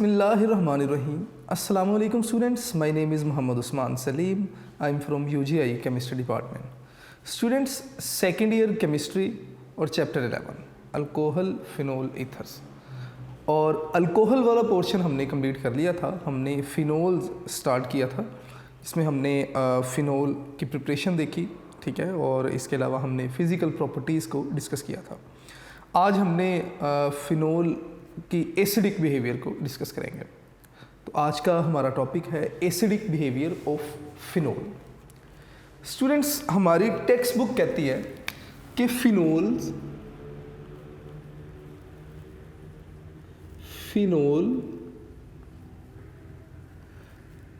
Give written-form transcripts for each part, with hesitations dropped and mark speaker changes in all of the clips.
Speaker 1: Bismillahirrahmanirrahim. Assalamu alaikum students. My name is Muhammad Usman Salim. I am from UGI Chemistry Department. Students, second year chemistry और chapter 11 alcohol phenol ethers और alcohol वाला portion हमने complete कर लिया था। हमने phenol start किया था, इसमें हमने फिनोल की प्रिपरेशन देखी, ठीक है, और इसके अलावा हमने फिज़िकल प्रॉपर्टीज़ को डिस्कस किया था। आज हमने फिनोल की एसिडिक बिहेवियर को डिस्कस करेंगे। तो आज का हमारा टॉपिक है acidic behaviour of phenol. Students, हमारी टेक्स्ट बुक कहती है कि phenol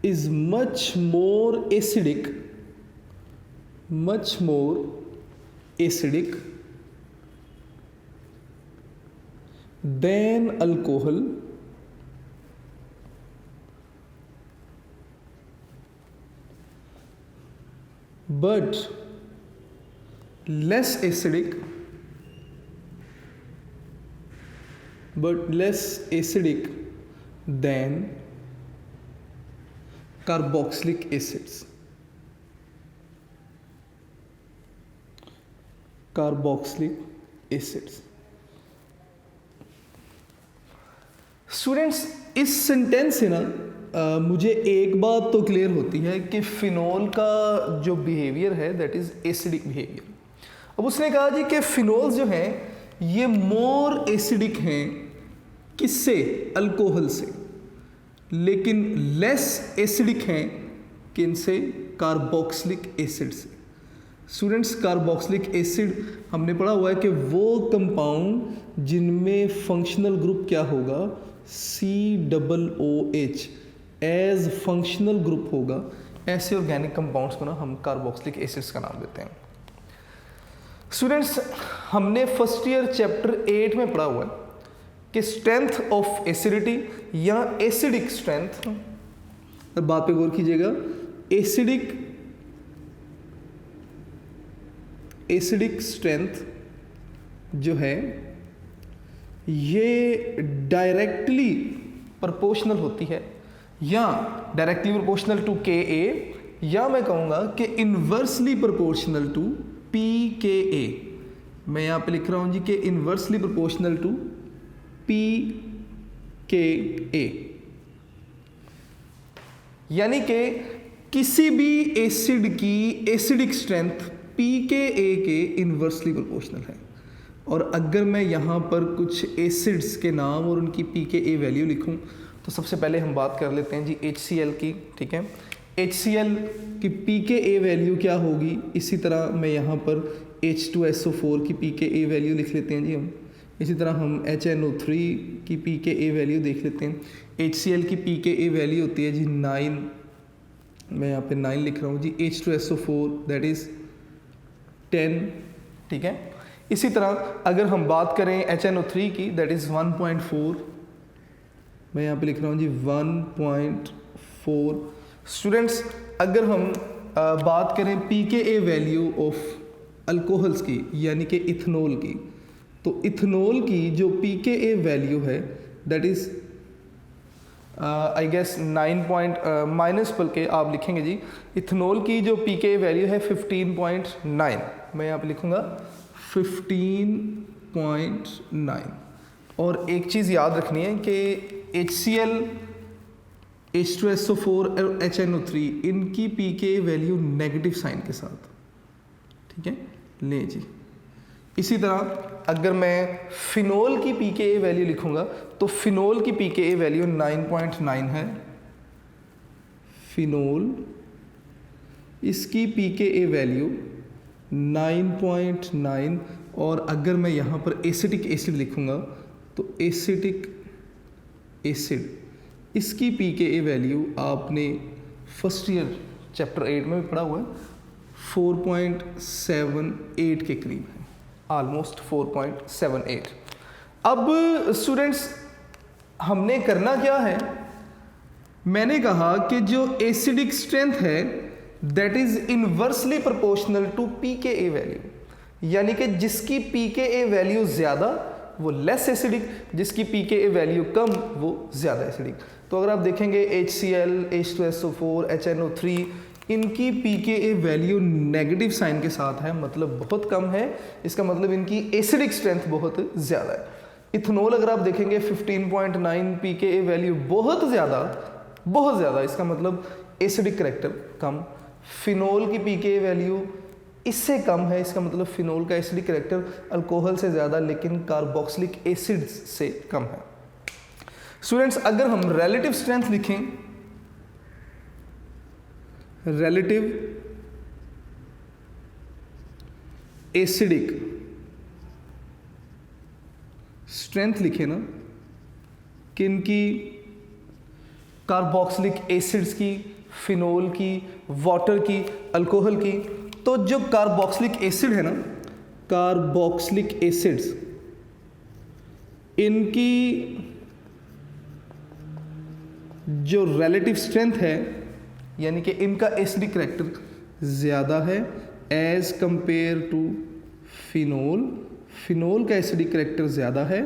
Speaker 1: is much more acidic than alcohol, but less acidic than carboxylic acids. Students, इस सेंटेंस से ना मुझे एक बात तो क्लियर होती है कि फिनोल का जो बिहेवियर है दैट इज़ एसिडिक बिहेवियर। अब उसने कहा जी कि फिनोल्स जो हैं ये मोर एसिडिक हैं किससे? अल्कोहल से, लेकिन लेस एसिडिक हैं किनसे? कार्बोक्सिलिक एसिड से। स्टूडेंट्स, कार्बोक्सिलिक एसिड हमने पढ़ा हुआ है कि वो कंपाउंड जिनमें फंक्शनल ग्रुप क्या होगा? COOH एज फंक्शनल ग्रुप होगा। ऐसे ऑर्गेनिक कंपाउंड्स को ना हम कार्बोक्सिलिक एसिड्स का नाम देते हैं। स्टूडेंट्स, हमने फर्स्ट ईयर चैप्टर 8 में पढ़ा हुआ है कि स्ट्रेंथ ऑफ एसिडिटी या एसिडिक स्ट्रेंथ, बात पे गौर कीजिएगा, एसिडिक स्ट्रेंथ जो है ये डायरेक्टली प्रोपोर्शनल होती है या डायरेक्टली प्रोपोर्शनल टू Ka, या मैं कहूँगा कि इन्वर्सली प्रोपोर्शनल टू pKa। मैं यहाँ पे लिख रहा हूँ जी कि इन्वर्सली प्रोपोर्शनल टू pKa, यानी कि किसी भी एसिड की एसिडिक स्ट्रेंथ pKa के इन्वर्सली प्रोपोर्शनल है। और अगर मैं यहाँ पर कुछ एसिड्स के नाम और उनकी pKa वैल्यू लिखूँ तो सबसे पहले हम बात कर लेते हैं जी HCl की, ठीक है। HCl की pKa वैल्यू क्या होगी? इसी तरह मैं यहाँ पर H2SO4 की pKa वैल्यू लिख लेते हैं जी हम। इसी तरह हम HNO3 की pKa वैल्यू देख लेते हैं। HCl की pKa वैल्यू होती है जी 9, मैं यहाँ पे 9 लिख रहा हूँ जी। H2SO4 दैट इज़ 10, ठीक है। इसी तरह अगर हम बात करें HNO3 की दैट इज़ 1.4, मैं यहाँ पे लिख रहा हूँ जी 1.4। स्टूडेंट्स, अगर हम बात करें pKa वैल्यू ऑफ अल्कोहल्स की यानी कि इथनॉल की, तो इथनॉल की जो pKa वैल्यू है दैट इज़ आई गेस 9 बल्कि आप लिखेंगे जी इथनॉल की जो pKa वैल्यू है 15.9, मैं यहाँ पे लिखूँगा 15.9। और एक चीज़ याद रखनी है कि HCl, H2SO4 और HNO3 इनकी pKa वैल्यू नेगेटिव साइन के साथ, ठीक है, ले जी। इसी तरह अगर मैं फिनोल की pKa वैल्यू लिखूँगा तो फिनोल की pKa वैल्यू 9.9 है। फिनोल, इसकी pKa वैल्यू 9.9। और अगर मैं यहाँ पर एसिटिक एसिड लिखूँगा तो एसिटिक एसिड, इसकी pKa वैल्यू आपने फर्स्ट ईयर चैप्टर 8 में भी पढ़ा हुआ है, 4.78 के करीब है, ऑलमोस्ट 4.78। अब स्टूडेंट्स, हमने करना क्या है? मैंने कहा कि जो एसिडिक स्ट्रेंथ है that is inversely proportional to pKa value, यानी कि जिसकी pKa वैल्यू ज़्यादा वो लेस एसिडिक, जिसकी pKa वैल्यू कम वो ज़्यादा एसिडिक। तो अगर आप देखेंगे HCl, H2SO4, HNO3, इनकी pKa वैल्यू नेगेटिव साइन के साथ है, मतलब बहुत कम है, इसका मतलब इनकी एसिडिक स्ट्रेंथ बहुत ज़्यादा है। इथेनॉल अगर आप देखेंगे 15.9 pKa वैल्यू बहुत ज़्यादा, इसका मतलब एसिडिक करैक्टर कम। फिनोल की pKa वैल्यू इससे कम है, इसका मतलब फिनोल का एसिडिक करैक्टर अल्कोहल से ज़्यादा लेकिन कार्बोक्सिलिक एसिड्स से कम है। स्टूडेंट्स, अगर हम रिलेटिव स्ट्रेंथ लिखें, रिलेटिव एसिडिक स्ट्रेंथ लिखे ना, किन की? कार्बोक्सिलिक एसिड्स की, फिनोल की, वाटर की, अल्कोहल की। तो जो कार्बोक्सिलिक एसिड है ना, कार्बोक्सिलिक एसिड्स, इनकी जो रिलेटिव स्ट्रेंथ है, यानी कि इनका एसिडिक करैक्टर ज़्यादा है as compare to phenol. Phenol का एसिडिक करैक्टर ज़्यादा है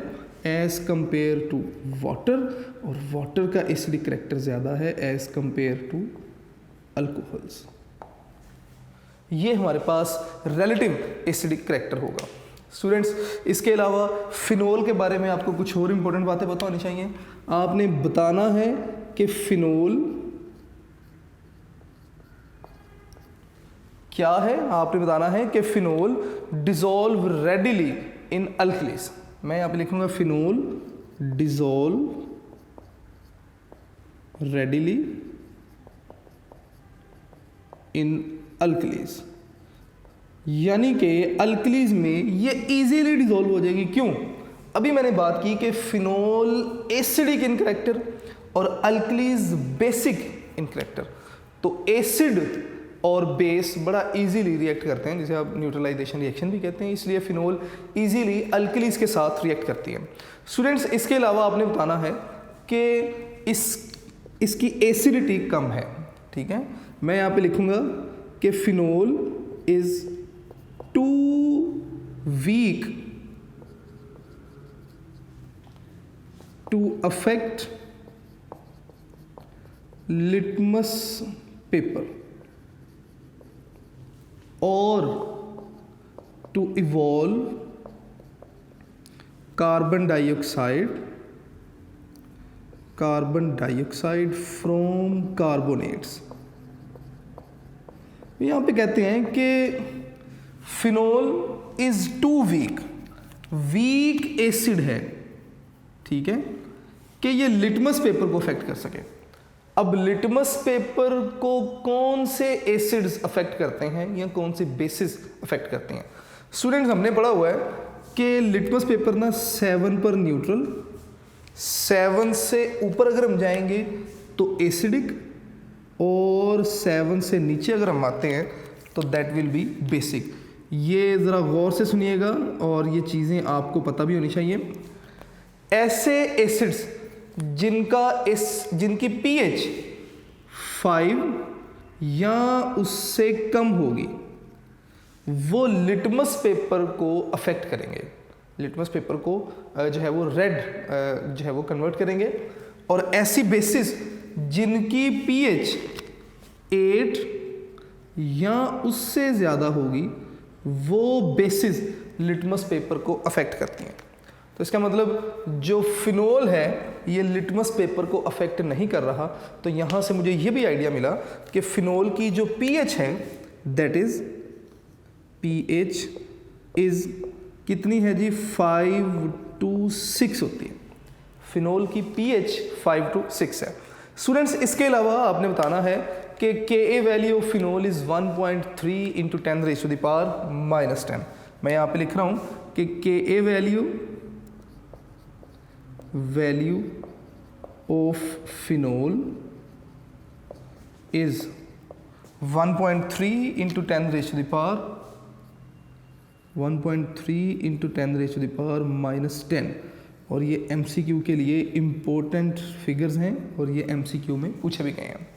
Speaker 1: एज कंपेयर टू वाटर, और वाटर का एसिडिक करैक्टर ज़्यादा है एज कंपेयर टू अल्कोहल्स। ये हमारे पास रिलेटिव एसिडिक करैक्टर होगा। स्टूडेंट्स, इसके अलावा फिनोल के बारे में आपको कुछ और इम्पोर्टेंट बातें पता होनी चाहिए। आपने बताना है कि फिनोल क्या है, आपने बताना है कि फिनोल डिसॉल्व रेडिली इन अल्कलीज। मैं यहाँ पे लिखूंगा फिनोल डिसॉल्व रेडिली इन अल्कलीज, यानी कि अल्कलीज में ये इजीली डिसॉल्व हो जाएगी। क्यों? अभी मैंने बात की कि फिनोल एसिडिक इन करैक्टर और अल्कलीज बेसिक इन करैक्टर। तो एसिड और बेस बड़ा इजीली रिएक्ट करते हैं, जिसे आप न्यूट्रलाइजेशन रिएक्शन भी कहते हैं, इसलिए फिनोल इजीली अल्कलीज के साथ रिएक्ट करती है। स्टूडेंट्स, इसके अलावा आपने बताना है कि इसकी एसिडिटी कम है। ठीक है, मैं यहाँ पे लिखूंगा कि phenol is too weak to affect litmus paper और to evolve carbon dioxide from carbonates. यहाँ पे कहते हैं कि phenol is too weak acid है, ठीक है, कि ये लिटमस पेपर को अफेक्ट कर सके। अब लिटमस पेपर को कौन से एसिड्स अफेक्ट करते हैं या कौन से बेसिस अफेक्ट करते हैं? स्टूडेंट्स, हमने पढ़ा हुआ है कि लिटमस पेपर ना 7 पर न्यूट्रल, 7 से ऊपर अगर हम जाएंगे तो एसिडिक, और 7 से नीचे अगर हम आते हैं तो दैट विल बी बेसिक। ये ज़रा गौर से सुनिएगा और ये चीज़ें आपको पता भी होनी चाहिए। ऐसे एसिड्स जिनकी pH 5 या उससे कम होगी वो लिटमस पेपर को अफेक्ट करेंगे, लिटमस पेपर को जो है वो रेड जो है वो कन्वर्ट करेंगे। और ऐसी बेसिस जिनकी pH 8 या उससे ज़्यादा होगी वो बेसिस लिटमस पेपर को अफेक्ट करती हैं। तो इसका मतलब जो फिनोल है ये लिटमस पेपर को अफेक्ट नहीं कर रहा। तो यहाँ से मुझे ये भी आइडिया मिला कि फिनोल की जो pH है दैट इज pH इज कितनी है जी? 5 to 6 होती है। फिनोल की pH 5 to 6 है। स्टूडेंट्स, इसके अलावा आपने बताना है कि Ka value of phenol is 1.3 × 10⁻⁻10। मैं यहाँ पे लिख रहा हूँ कि Ka value of phenol is 1.3 × 10⁻10 और ये MCQ के लिए इम्पोर्टेंट फिगर्स हैं और ये MCQ में पूछे भी गए हैं।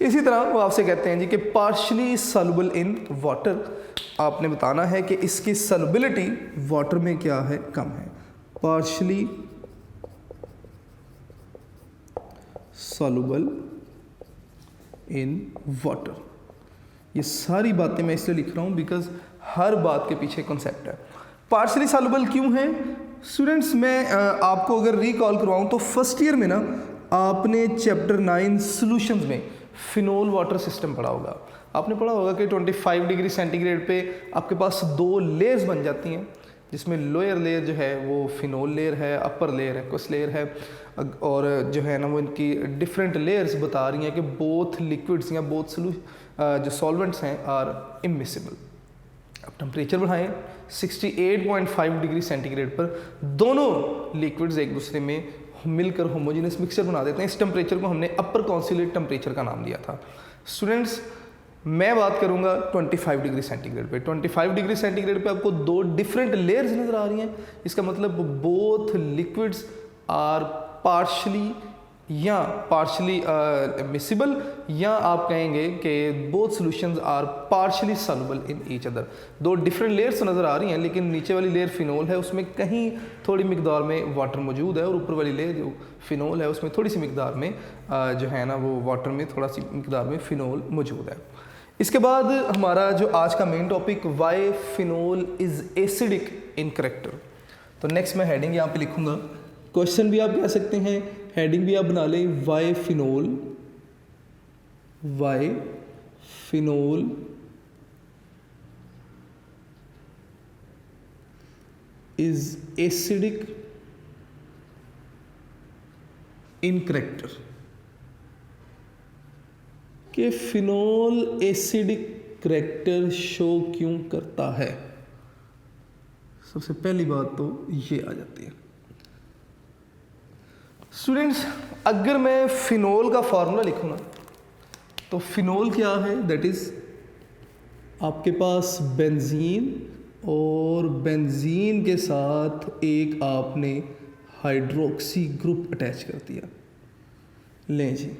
Speaker 1: इसी तरह वो आपसे कहते हैं जी कि पार्शली सॉल्युबल इन वाटर। आपने बताना है कि इसकी सॉल्युबिलिटी वाटर में क्या है? कम है। Partially soluble in water. ये सारी बातें मैं इसलिए लिख रहा हूँ बिकॉज हर बात के पीछे कॉन्सेप्ट है। पार्शली सॉल्युबल क्यों है स्टूडेंट्स? मैं आपको अगर रिकॉल करवाऊँ तो फर्स्ट ईयर में ना आपने चैप्टर 9 सॉल्यूशंस में फिनोल वाटर सिस्टम पढ़ा होगा। आपने पढ़ा होगा कि 25 डिग्री सेंटीग्रेड पे आपके पास 2 लेयर्स बन जाती हैं, जिसमें लोअर लेयर जो है वो फिनोल लेयर है, अपर लेयर एक्वस लेयर है, और जो है ना वो इनकी डिफरेंट लेयर्स बता रही हैं कि बोथ लिक्विड्स या बोथ जो सॉल्वेंट्स हैं आर इमिसिबल। अब टेम्परेचर बढ़ाएं 68.5 डिग्री सेंटीग्रेड पर दोनों लिक्विड्स एक दूसरे में मिलकर होमोजेनियस मिक्सचर बना देते हैं। इस टेम्परेचर को हमने अपर कॉन्सुलेट टेम्परेचर का नाम दिया था। स्टूडेंट्स मैं बात करूंगा 25 डिग्री सेंटीग्रेड पे। 25 डिग्री सेंटीग्रेड पे आपको 2 डिफरेंट लेयर्स नजर आ रही हैं। इसका मतलब both liquids are partially miscible, या आप कहेंगे कि both solutions are partially soluble in each other. 2 different layers नज़र आ रही हैं, लेकिन नीचे वाली लेयर फिनोल है उसमें कहीं थोड़ी मिकदार में वाटर मौजूद है, और ऊपर वाली लेयर जो फिनोल है उसमें थोड़ी सी मिकदार में जो है ना वो वाटर में थोड़ा सी मिकदार में फिनोल मौजूद है। इसके बाद हमारा जो आज का main topic why phenol is acidic in character. तो नेक्स्ट मैं हेडिंग यहाँ पे लिखूंगा, क्वेश्चन भी आप कह सकते हैं, हेडिंग भी आप बना लें, why phenol is acidic in character. कि फिनोल एसिडिक कैरेक्टर शो क्यों करता है। सबसे पहली बात तो ये आ जाती है स्टूडेंट्स, अगर मैं फिनोल का फॉर्मूला लिखूँ ना तो फिनोल क्या है, दैट इज आपके पास बेंजीन, और बेंजीन के साथ एक आपने हाइड्रोक्सी ग्रुप अटैच कर दिया। लें जी,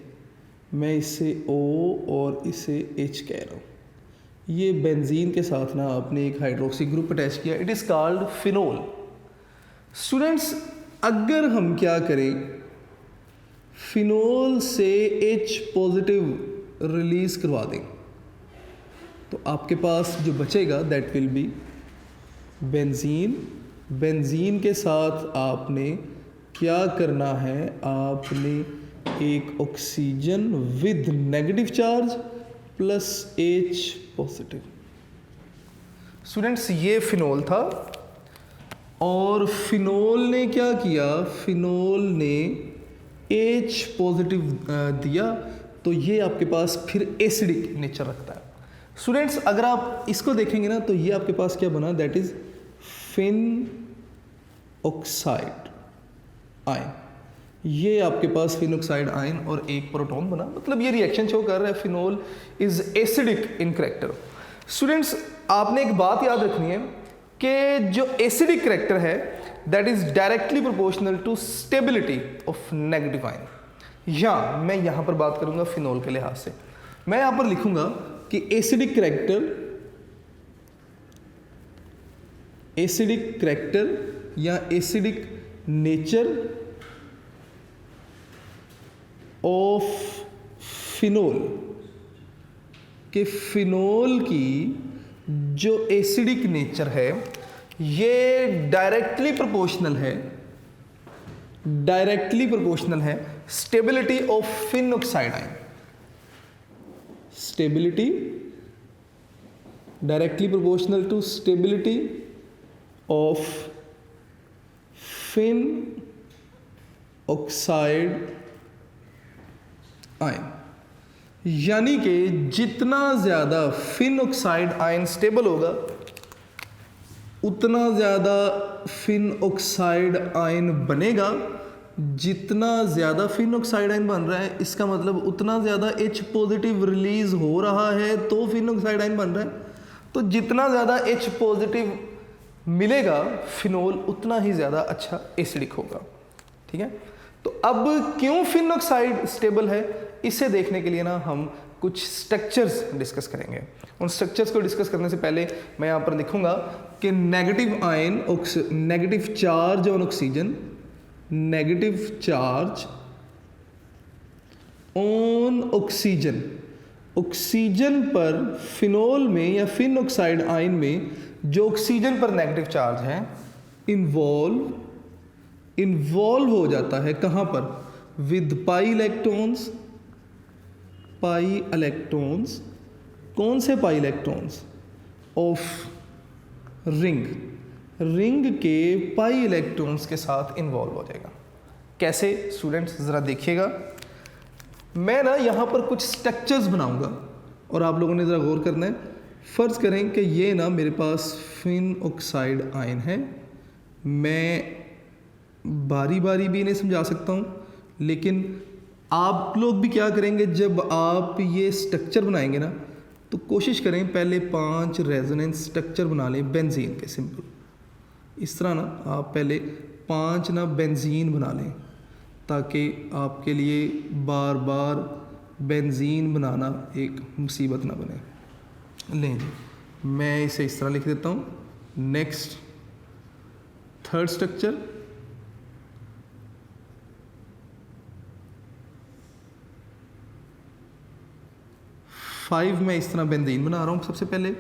Speaker 1: मैं इसे O और इसे H कह रहा हूँ। ये बेंजीन के साथ ना आपने एक हाइड्रोक्सी ग्रुप अटैच किया, it is called phenol. Students अगर हम क्या करें, फिनोल से H पॉजिटिव रिलीज करवा दें तो आपके पास जो बचेगा that will be benzene. Benzene के साथ आपने क्या करना है, आपने एक oxygen with negative charge plus H positive. Students ये फिनोल था, और फिनोल ने क्या किया, फिनोल ने H पॉजिटिव दिया, तो ये आपके पास फिर एसिडिक नेचर रखता है। स्टूडेंट्स अगर आप इसको देखेंगे ना तो ये आपके पास क्या बना, that is phenoxide ion. ये आपके पास फिन ऑक्साइड आयन और एक प्रोटॉन बना, मतलब ये रिएक्शन शो कर रहा है phenol is acidic in character. Students आपने एक बात याद रखनी है कि जो एसिडिक कैरेक्टर है that is directly proportional to stability of negative ion. या मैं यहाँ पर बात करूँगा फिनोल के लिहाज से, मैं यहाँ पर लिखूंगा कि एसिडिक कैरेक्टर या एसिडिक नेचर ऑफ फिनोल, कि फिनोल की जो एसिडिक नेचर है ये डायरेक्टली प्रोपोर्शनल है stability of phenoxide ion. Stability directly proportional to stability of phenoxide ion. यानी कि जितना ज़्यादा फिन ऑक्साइड आयन स्टेबल होगा उतना ज़्यादा फिन ऑक्साइड आयन बनेगा। जितना ज़्यादा फिन ऑक्साइड आयन बन रहा है इसका मतलब उतना ज़्यादा H पॉजिटिव रिलीज हो रहा है तो फिन ऑक्साइड आयन बन रहा है। तो जितना ज़्यादा H पॉजिटिव मिलेगा फिनोल उतना ही ज़्यादा अच्छा एसिडिक होगा। ठीक है, तो अब क्यों फिन ऑक्साइड स्टेबल है इसे देखने के लिए ना हम कुछ स्ट्रक्चर्स डिस्कस करेंगे। उन स्ट्रक्चर्स को डिस्कस करने से पहले मैं यहाँ पर लिखूंगा कि negative charge on oxygen, negative charge on oxygen, oxygen पर फिनोल में या फिन ऑक्साइड आयन में जो ऑक्सीजन पर नेगेटिव चार्ज है इन्वॉल्व हो जाता है कहाँ पर, विद पाई इलेक्ट्रॉन्स, कौन से पाई इलेक्ट्रॉन्स, ऑफ रिंग के पाई इलेक्ट्रॉन्स के साथ इन्वॉल्व हो जाएगा। कैसे स्टूडेंट्स ज़रा देखिएगा, मैं ना यहाँ पर कुछ स्ट्रक्चर्स बनाऊंगा और आप लोगों ने ज़रा गौर करना है। फ़र्ज़ करें कि ये ना मेरे पास फिन ऑक्साइड आयन है, मैं बारी बारी भी इन्हें समझा सकता हूँ, लेकिन आप लोग भी क्या करेंगे, जब आप ये स्ट्रक्चर बनाएंगे ना तो कोशिश करें पहले 5 रेजोनेंस स्ट्रक्चर बना लें बेंजीन के, सिंपल इस तरह ना आप पहले 5 ना बेंजीन बना लें, ताकि आपके लिए बार बार बेंजीन बनाना एक मुसीबत ना बने। लें जी, मैं इसे इस तरह लिख देता हूँ। नेक्स्ट थर्ड स्ट्रक्चर, मैं इस तरह बेंजीन बना रहा हूँ सबसे पहले,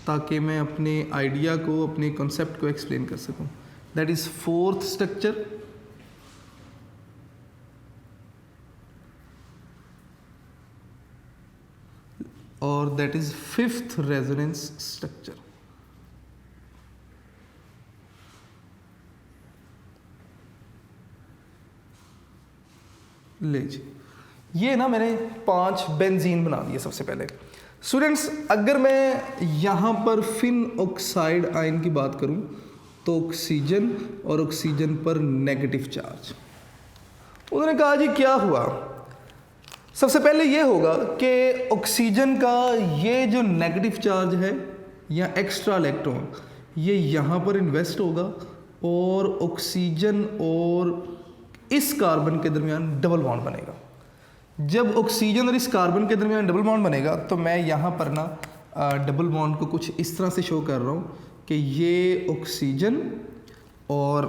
Speaker 1: ताकि मैं अपने आइडिया को, अपने कॉन्सेप्ट को एक्सप्लेन कर सकूँ। That is 4th structure. और that is 5th resonance structure. ले जी, ये ना मैंने 5 बेंजीन बना दिए सबसे पहले। स्टूडेंट्स, अगर मैं यहाँ पर फिन ऑक्साइड आयन की बात करूँ तो ऑक्सीजन और ऑक्सीजन पर नेगेटिव चार्ज, उन्होंने कहा जी क्या हुआ। सबसे पहले ये होगा कि ऑक्सीजन का ये जो नेगेटिव चार्ज है या एक्स्ट्रा इलेक्ट्रॉन, ये यहाँ पर इन्वेस्ट होगा और ऑक्सीजन और इस कार्बन के दरमियान डबल बॉन्ड बनेगा। जब ऑक्सीजन और इस कार्बन के दरमियान डबल बॉन्ड बनेगा तो मैं यहाँ पर ना डबल बॉन्ड को कुछ इस तरह से शो कर रहा हूँ कि ये ऑक्सीजन और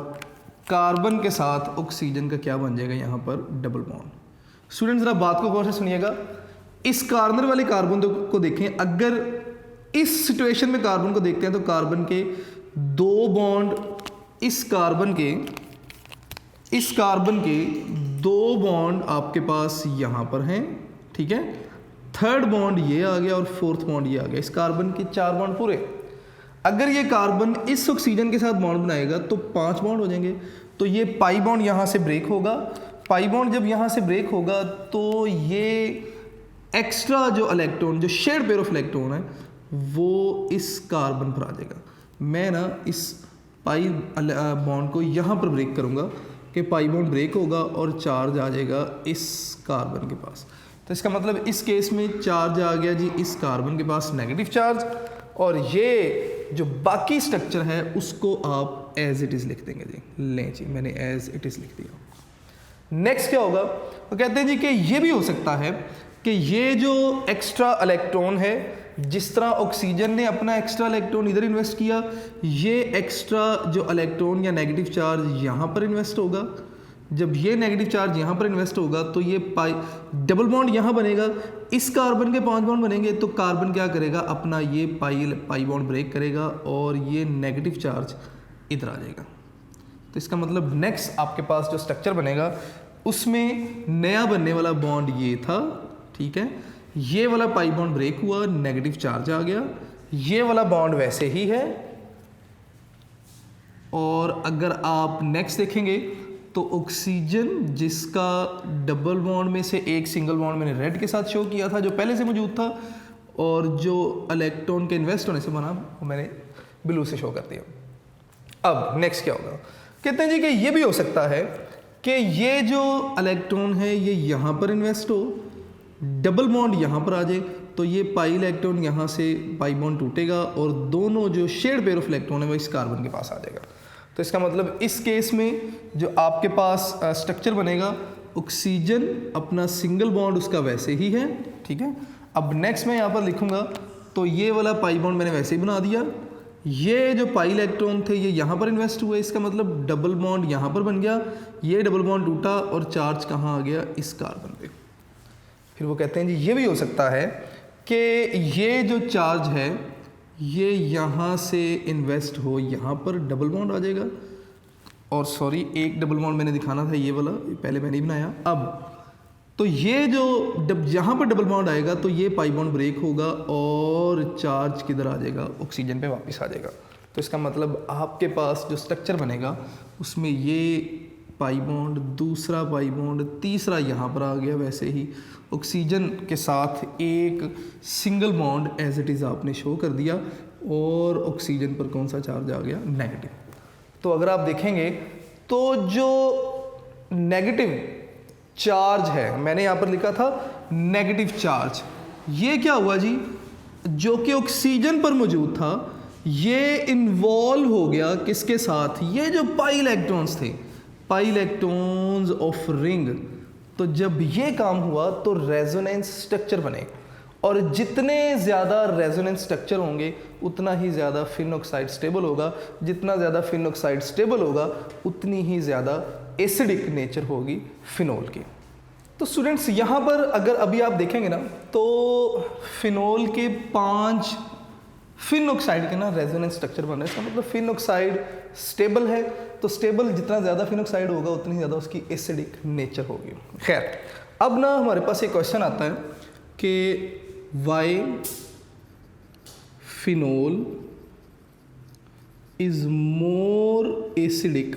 Speaker 1: कार्बन के साथ ऑक्सीजन का क्या बन जाएगा, यहाँ पर डबल बॉन्ड। स्टूडेंट्स, ज़रा बात को गौर से सुनिएगा। इस कॉर्नर वाले कार्बन को देखें, अगर इस सिचुएशन में कार्बन को देखते हैं तो कार्बन के 2 बॉन्ड इस कार्बन के 2 बॉन्ड आपके पास यहाँ पर हैं, ठीक है। 3rd बॉन्ड ये आ गया और 4th बॉन्ड ये आ गया। इस कार्बन के 4 बॉन्ड पूरे। अगर ये कार्बन इस ऑक्सीजन के साथ बॉन्ड बनाएगा तो 5 बॉन्ड हो जाएंगे। तो ये पाई बॉन्ड यहाँ से ब्रेक होगा। पाई बॉन्ड जब यहाँ से ब्रेक होगा तो ये एक्स्ट्रा जो इलेक्ट्रॉन, जो शेयर्ड पेयर ऑफ इलेक्ट्रॉन है, वो इस कार्बन पर आ जाएगा। मैं ना इस पाई बॉन्ड को यहाँ पर ब्रेक करूँगा कि पाई बॉन्ड ब्रेक होगा और चार्ज आ जाएगा इस कार्बन के पास। तो इसका मतलब इस केस में चार्ज आ गया जी इस कार्बन के पास, नेगेटिव चार्ज, और ये जो बाकी स्ट्रक्चर है उसको आप एज इट इज़ लिख देंगे जी। लें जी, मैंने एज इट इज़ लिख दिया। नेक्स्ट क्या होगा, वो कहते हैं जी कि ये भी हो सकता है कि ये जो एक्स्ट्रा इलेक्ट्रॉन है, जिस तरह ऑक्सीजन ने अपना एक्स्ट्रा इलेक्ट्रॉन इधर इन्वेस्ट किया, ये एक्स्ट्रा जो इलेक्ट्रॉन या नेगेटिव चार्ज यहाँ पर इन्वेस्ट होगा। जब ये नेगेटिव चार्ज यहाँ पर इन्वेस्ट होगा तो ये पाई डबल बॉन्ड यहाँ बनेगा, इस कार्बन के 5 बॉन्ड बनेंगे, तो कार्बन क्या करेगा, अपना ये पाई बॉन्ड ब्रेक करेगा और ये नेगेटिव चार्ज इधर आ जाएगा। तो इसका मतलब नेक्स्ट आपके पास जो स्ट्रक्चर बनेगा उसमें नया बनने वाला बॉन्ड ये था, ठीक है। ये वाला पाई बॉन्ड ब्रेक हुआ, नेगेटिव चार्ज आ गया, ये वाला बॉन्ड वैसे ही है। और अगर आप नेक्स्ट देखेंगे तो ऑक्सीजन जिसका डबल बॉन्ड में से एक सिंगल बॉन्ड मैंने रेड के साथ शो किया था जो पहले से मौजूद था, और जो इलेक्ट्रॉन के इन्वेस्ट होने से बना वो मैंने ब्लू से शो कर दिया। अब नेक्स्ट क्या होगा, कहते हैं जी कि ये भी हो सकता है कि ये जो इलेक्ट्रॉन है ये यहाँ पर इन्वेस्ट हो, डबल बॉन्ड यहाँ पर आ जाए, तो ये पाई इलेक्ट्रॉन यहाँ से पाई बॉन्ड टूटेगा और दोनों जो शेयर्ड पेयर ऑफ इलेक्ट्रॉन है वो इस कार्बन के पास आ जाएगा। तो इसका मतलब इस केस में जो आपके पास स्ट्रक्चर बनेगा, ऑक्सीजन अपना सिंगल बॉन्ड उसका वैसे ही है, ठीक है। अब नेक्स्ट मैं यहाँ पर लिखूँगा तो ये वाला पाई बॉन्ड मैंने वैसे ही बना दिया, ये जो पाई इलेक्ट्रॉन थे ये यहाँ पर इन्वेस्ट हुए, इसका मतलब डबल बॉन्ड यहाँ पर बन गया, ये डबल बॉन्ड टूटा और चार्ज कहाँ आ गया, इस कार्बन पे। फिर वो कहते हैं जी ये भी हो सकता है कि ये जो चार्ज है ये यहाँ से इन्वेस्ट हो, यहाँ पर डबल बॉन्ड आ जाएगा, और सॉरी एक डबल बॉन्ड मैंने दिखाना था, ये वाला पहले मैंने ही बनाया। अब तो ये जो यहाँ पर डबल बॉन्ड आएगा तो ये पाई बॉन्ड ब्रेक होगा और चार्ज किधर आ जाएगा, ऑक्सीजन पे वापस आ जाएगा। तो इसका मतलब आपके पास जो स्ट्रक्चर बनेगा उसमें ये पाई बॉन्ड, दूसरा पाई बॉन्ड, तीसरा यहाँ पर आ गया, वैसे ही ऑक्सीजन के साथ एक single bond as it is आपने शो कर दिया, और ऑक्सीजन पर कौन सा चार्ज आ गया, नेगेटिव। तो अगर आप देखेंगे तो जो नेगेटिव चार्ज है, मैंने यहाँ पर लिखा था नेगेटिव चार्ज, ये क्या हुआ जी, जो कि ऑक्सीजन पर मौजूद था ये इन्वॉल्व हो गया किसके साथ, ये जो पाई इलेक्ट्रॉन्स थे, पाई इलेक्ट्रॉन्स ऑफ रिंग। तो जब ये काम हुआ तो रेजोनेंस स्ट्रक्चर बने, और जितने ज़्यादा रेजोनेंस स्ट्रक्चर होंगे उतना ही ज़्यादा फिन ऑक्साइड स्टेबल होगा, जितना ज़्यादा फिन ऑक्साइड स्टेबल होगा उतनी ही ज़्यादा एसिडिक नेचर होगी फिनोल की। तो स्टूडेंट्स यहाँ पर अगर अभी आप देखेंगे ना तो फिनोल के 5 फिन ऑक्साइड के ना रेजोनेंस स्ट्रक्चर बन रहे हैं। इसका मतलब फिन ऑक्साइड स्टेबल है, तो स्टेबल जितना ज़्यादा फिन ऑक्साइड होगा उतनी ज़्यादा उसकी एसिडिक नेचर होगी। खैर अब ना हमारे पास एक क्वेश्चन आता है कि why phenol is more acidic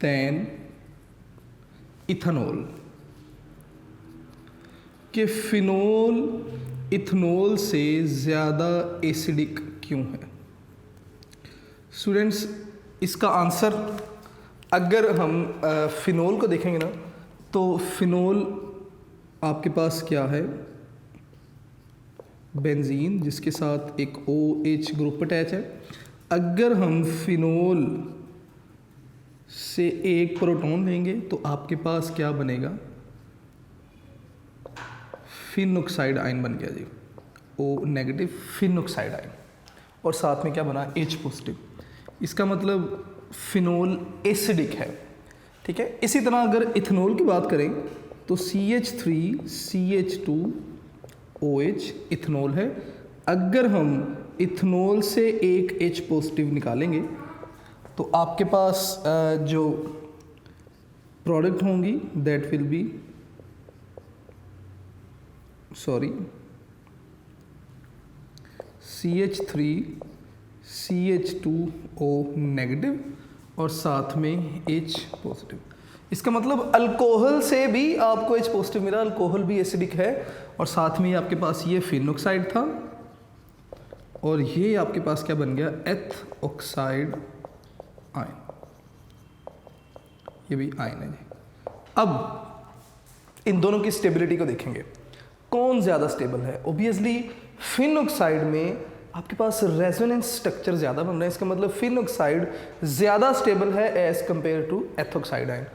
Speaker 1: than ethanol, कि फिनोल इथेनॉल से ज़्यादा एसिडिक क्यों है। स्टूडेंट्स इसका आंसर अगर हम फिनोल को देखेंगे ना तो फिनोल आपके पास क्या है, बेंजीन जिसके साथ एक OH ग्रुप अटैच है। अगर हम फिनोल से एक प्रोटॉन लेंगे तो आपके पास क्या बनेगा, फिन ऑक्साइड आयन बन गया जी, O negative phenoxide ion, और साथ में क्या बना, H पॉजिटिव। इसका मतलब फिनोल एसिडिक है, ठीक है। इसी तरह अगर इथेनॉल की बात करें तो CH3CH2OH इथेनॉल है। अगर हम इथेनॉल से एक H पॉजिटिव निकालेंगे तो आपके पास जो प्रोडक्ट होंगी that will be CH3CH2O negative और साथ में H पॉजिटिव। इसका मतलब अल्कोहल से भी आपको H पॉजिटिव मिला, अल्कोहल भी एसिडिक है, और साथ में आपके पास ये फिन ऑक्साइड था और ये आपके पास क्या बन गया, एथ ऑक्साइड आयन, ये भी आयन है जी। अब इन दोनों की स्टेबिलिटी को देखेंगे, कौन ज़्यादा स्टेबल है। ओबियसली फिन ऑक्साइड में आपके पास रेजोनेंस स्ट्रक्चर ज़्यादा बन रहा है, इसका मतलब फिन ऑक्साइड ज़्यादा स्टेबल है as compare to ethoxide ion.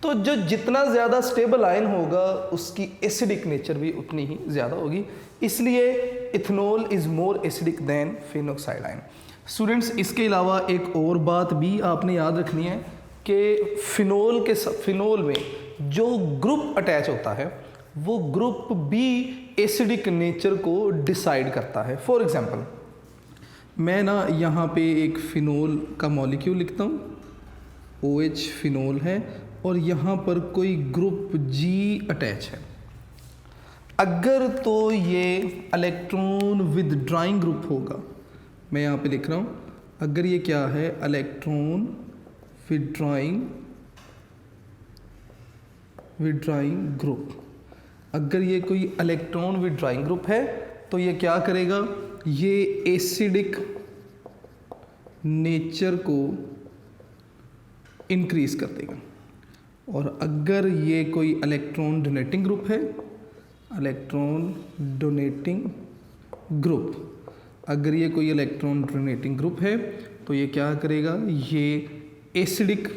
Speaker 1: तो जो जितना ज़्यादा स्टेबल आयन होगा उसकी एसिडिक नेचर भी उतनी ही ज़्यादा होगी, इसलिए ethanol is more acidic than phenoxide ion. Students इसके अलावा एक और बात भी आपने याद रखनी है कि फिनोल में जो ग्रुप अटैच होता है वो ग्रुप भी एसिडिक नेचर को डिसाइड करता है। फॉर एग्जांपल मैं ना यहाँ पे एक फिनोल का मॉलिक्यूल लिखता हूँ, OH फिनोल है और यहाँ पर कोई ग्रुप G अटैच है। अगर तो ये इलेक्ट्रॉन विदड्रॉइंग ग्रुप होगा, मैं यहाँ पे लिख रहा हूँ, अगर ये क्या है, इलेक्ट्रॉन विदड्रॉइंग ग्रुप, अगर ये कोई इलेक्ट्रॉन विदड्रॉइंग ग्रुप है तो ये क्या करेगा, ये एसिडिक नेचर को इंक्रीज कर देगा। और अगर ये कोई इलेक्ट्रॉन डोनेटिंग ग्रुप है, इलेक्ट्रॉन डोनेटिंग ग्रुप, अगर ये कोई इलेक्ट्रॉन डोनेटिंग ग्रुप है तो ये क्या करेगा, ये एसिडिक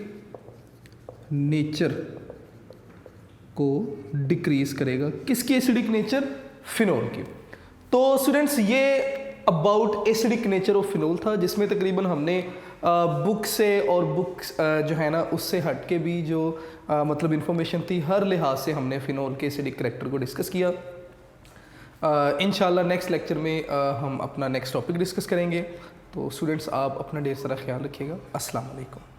Speaker 1: नेचर को डिक्रीज करेगा। किसकी एसिडिक नेचर, फिनोल की। तो स्टूडेंट्स ये about acidic nature of phenol था, जिसमें तकरीबन हमने बुक से और बुक्स जो है ना उससे हट के भी जो मतलब इन्फॉर्मेशन थी हर लिहाज से हमने फिनोल के एसिडिक करैक्टर को डिस्कस किया। इंशाल्लाह नेक्स्ट लेक्चर में हम अपना नेक्स्ट टॉपिक डिस्कस करेंगे। तो स्टूडेंट्स आप अपना ढेर सारा ख्याल रखिएगा। अस्सलाम वालेकुम।